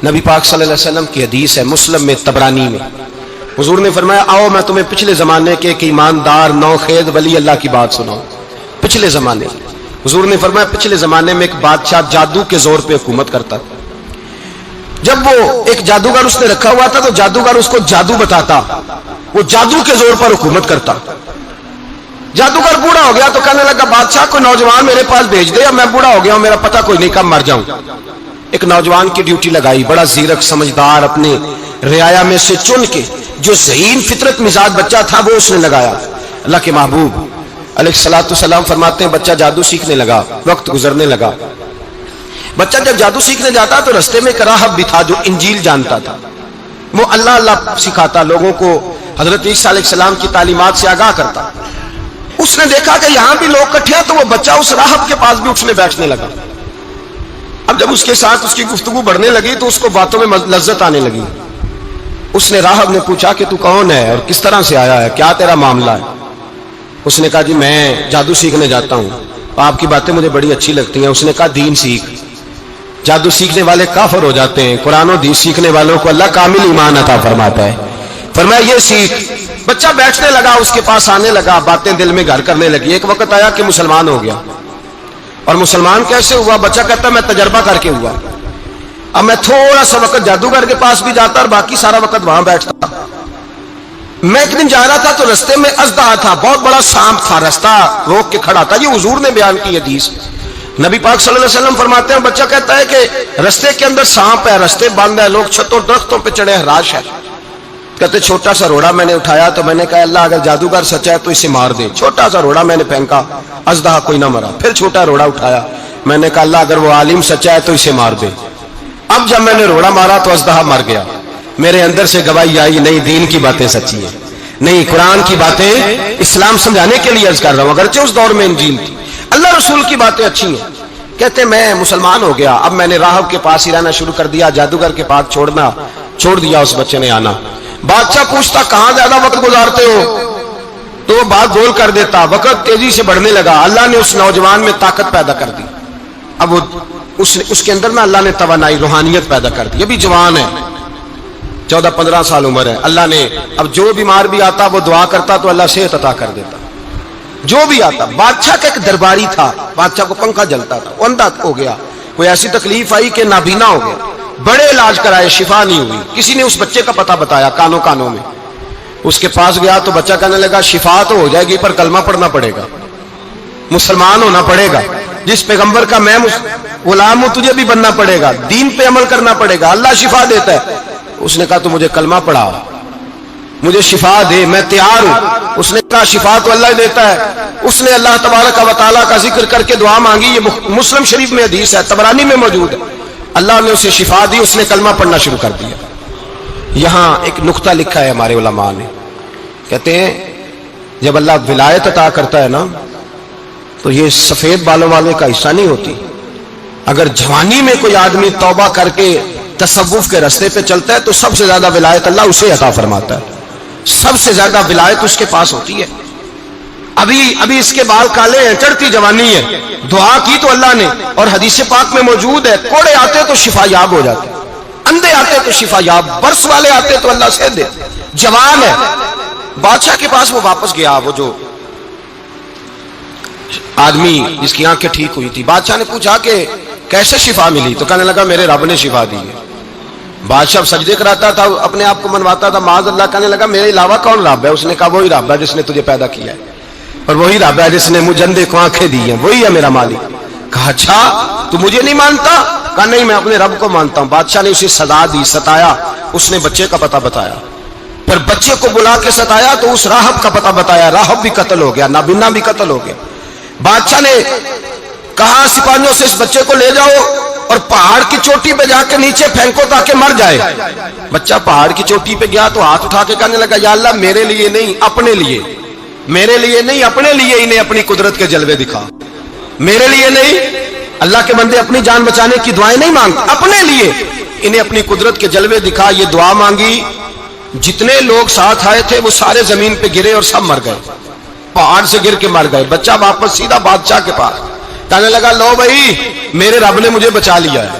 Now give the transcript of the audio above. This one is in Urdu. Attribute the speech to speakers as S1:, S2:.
S1: نبی پاک صلی اللہ علیہ وسلم کی حدیث ہے مسلم میں طبرانی میں، حضور نے فرمایا آؤ میں تمہیں پچھلے زمانے کے ایک ایماندار نوخیز ولی اللہ کی بات سناؤں۔ پچھلے زمانے حضور نے فرمایا پچھلے زمانے میں ایک بادشاہ جادو کے زور پہ حکومت کرتا تھا۔ جب وہ ایک جادوگر اس نے رکھا ہوا تھا تو جادوگر اس کو جادو بتاتا، وہ جادو کے زور پر حکومت کرتا۔ جادوگر بوڑھا ہو گیا تو کہنے لگا بادشاہ کو نوجوان میرے پاس بھیج دے، اب میں بوڑھا ہو گیا ہوں، میرا پتہ کوئی نہیں کب مر جاؤں۔ ایک نوجوان کی ڈیوٹی لگائی، بڑا زیرک سمجھدار، اپنے رعایا میں سے چن کے جو ذہین فطرت مزاج بچہ تھا وہ اس نے لگایا۔ اللہ کے محبوب علیہ الصلوۃ والسلام فرماتے ہیں بچہ جادو سیکھنے لگا، وقت گزرنے لگا۔ بچہ جب جادو سیکھنے جاتا تو رستے میں ایک راہب بھی تھا جو انجیل جانتا تھا، وہ اللہ اللہ سکھاتا، لوگوں کو حضرت عیسیٰ علیہ السلام کی تعلیمات سے آگاہ کرتا۔ اس نے دیکھا کہ یہاں بھی لوگ اکٹھے ہیں تو وہ بچہ اس راہب کے پاس بھی اٹھنے بیٹھنے لگا۔ اب جب اس کے ساتھ اس کی گفتگو بڑھنے لگی تو اس کو باتوں میں لذت آنے لگی۔ اس نے راہب نے پوچھا کہ تو کون ہے اور کس طرح سے آیا ہے، کیا تیرا معاملہ ہے؟ اس نے کہا جی میں جادو سیکھنے جاتا ہوں، آپ کی باتیں مجھے بڑی اچھی لگتی ہیں۔ اس نے کہا دین سیکھ، جادو سیکھنے والے کافر ہو جاتے ہیں، قرآن و حدیث سیکھنے والوں کو اللہ کامل ایمان عطا فرماتا ہے۔ فرمایا یہ سیکھ۔ بچہ بیٹھنے لگا، اس کے پاس آنے لگا، باتیں دل میں گھر کرنے لگی۔ ایک وقت آیا کہ مسلمان ہو گیا، اور مسلمان کیسے ہوا؟ بچہ کہتا میں تجربہ کر کے ہوا، اب میں تھوڑا سا وقت جادوگر کے پاس بھی جاتا اور باقی سارا وقت وہاں بیٹھتا۔ میں ایک دن جا رہا تھا تو رستے میں اژدہا تھا، بہت بڑا سانپ تھا، رستہ روک کے کھڑا تھا۔ یہ حضور نے بیان کی حدیث، نبی پاک صلی اللہ علیہ وسلم فرماتے ہیں بچہ کہتا ہے کہ رستے کے اندر سانپ ہے، رستے بند ہے، لوگ چھتوں درختوں پہ چڑھے، ہراش ہے۔ کہتے چھوٹا سا روڑا میں نے اٹھایا تو میں نے کہا اللہ اگر جادوگر سچا ہے تو اسے مار دے۔ چھوٹا سا روڑا میں نے پھینکا، اژدہا کوئی نہ مرا۔ پھر چھوٹا روڑا اٹھایا، میں نے کہا اللہ اگر وہ عالم سچا ہے تو اسے مار دے۔ اب جب میں نے روڑا مارا تو اژدہا مر گیا۔ میرے اندر سے گواہی آئی نہیں دین کی باتیں سچی ہیں، نہیں قرآن کی باتیں اسلام سمجھانے کے لیے عرض کر رہا ہوں، اگرچہ اس دور میں انجیل تھی، اللہ رسول کی باتیں اچھی ہیں۔ کہتے میں مسلمان ہو گیا، اب میں نے راہب کے پاس ہی رہنا شروع کر دیا، جادوگر کے پاس چھوڑ دیا اس بچے نے آنا۔ بادشاہ پوچھتا کہاں زیادہ وقت گزارتے ہو تو وہ بات گول کر دیتا، وقت تیزی سے بڑھنے لگا۔ اللہ نے اس نوجوان میں طاقت پیدا کر دی، اب وہ اس کے اندر نا اللہ نے توانائی روحانیت پیدا کر دی، ابھی جوان ہے، 14-15 سال عمر ہے۔ اللہ نے اب جو بیمار بھی آتا وہ دعا کرتا تو اللہ صحت عطا کر دیتا، جو بھی آتا۔ بادشاہ کا ایک درباری تھا، بادشاہ کو پنکھا جلتا تھا، وہ اندھا ہو گیا، کوئی ایسی تکلیف آئی کہ نابینا ہو گیا، بڑے علاج کرائے شفا نہیں ہوئی۔ کسی نے اس بچے کا پتہ بتایا کانوں میں، اس کے پاس گیا تو بچہ کہنے لگا شفا تو ہو جائے گی پر کلمہ پڑھنا پڑے گا، مسلمان ہونا پڑے گا، جس پیغمبر کا میں غلام ہوں تجھے بھی بننا پڑے گا، دین پہ عمل کرنا پڑے گا، اللہ شفا دیتا ہے۔ اس نے کہا تو مجھے کلمہ پڑھا، مجھے شفا دے، میں تیار ہوں۔ اس نے کہا شفا تو اللہ دیتا ہے۔ اس نے اللہ تبارک و تعالیٰ کا ذکر کر کے دعا مانگی، یہ مسلم شریف میں حدیث ہے، طبرانی میں موجود ہے۔ اللہ نے اسے شفا دی، اس نے کلمہ پڑھنا شروع کر دیا۔ یہاں ایک نقطہ لکھا ہے ہمارے علماء نے، کہتے ہیں جب اللہ ولایت عطا کرتا ہے نا تو یہ سفید بالوں والے کا حصہ نہیں ہوتی۔ اگر جوانی میں کوئی آدمی توبہ کر کے تصوف کے راستے پہ چلتا ہے تو سب سے زیادہ ولایت اللہ اسے عطا فرماتا ہے، سب سے زیادہ ولایت اس کے پاس ہوتی ہے۔ ابھی اس کے بال کالے ہیں، چڑھتی جوانی ہے، دعا کی تو اللہ نے، اور حدیث پاک میں موجود ہے کوڑے آتے تو شفا یاب ہو جاتے، اندھے آتے تو شفا یاب، برس والے آتے تو اللہ سے دے، جوان ہے۔ بادشاہ کے پاس وہ واپس گیا، وہ جو آدمی جس کی آنکھیں ٹھیک ہوئی تھی، بادشاہ نے پوچھا کہ کیسے شفا ملی؟ تو کہنے لگا میرے رب نے شفا دی ہے۔ بادشاہ سجدے کراتا تھا، اپنے آپ کو منواتا تھا، معاذ اللہ، کہنے لگا میرے علاوہ کون رب ہے؟ اس نے کہا وہی رب ہے جس نے تجھے پیدا کیا ہے، اور وہی رب ہے جس نے مجھے اندھے کو آنکھیں دی ہیں، وہی ہے میرا مالک۔ کہا اچھا تو مجھے نہیں مانتا؟ کہا نہیں میں اپنے رب کو مانتا ہوں۔ بادشاہ نے اسے سزا دی، ستایا، اس نے بچے کا پتہ بتایا، پھر بچے کو بلا کے ستایا تو اس راہب کا پتہ بتایا، راہب بھی قتل ہو گیا، نابینا بھی قتل ہو گیا۔ بادشاہ نے کہا سپاہیوں سے اس بچے کو لے جاؤ اور پہاڑ کی چوٹی پہ جا کے نیچے پھینکو تاکہ مر جائے۔ بچہ پہاڑ کی چوٹی پہ گیا تو ہاتھ اٹھا کے کہنے لگا یا اللہ میرے لیے نہیں اپنے لیے، میرے لیے نہیں اپنے لیے انہیں اپنی قدرت کے جلوے دکھا، میرے لیے نہیں۔ اللہ کے بندے اپنی جان بچانے کی دعائیں نہیں مانگتے، اپنے لیے انہیں اپنی قدرت کے جلوے دکھا۔ یہ دعا مانگی، جتنے لوگ ساتھ آئے تھے وہ سارے زمین پہ گرے اور سب مر گئے، پہاڑ سے گر کے مر گئے۔ بچہ واپس سیدھا بادشاہ کے پاس، کہنے لگا لو بھائی میرے رب نے مجھے بچا لیا ہے،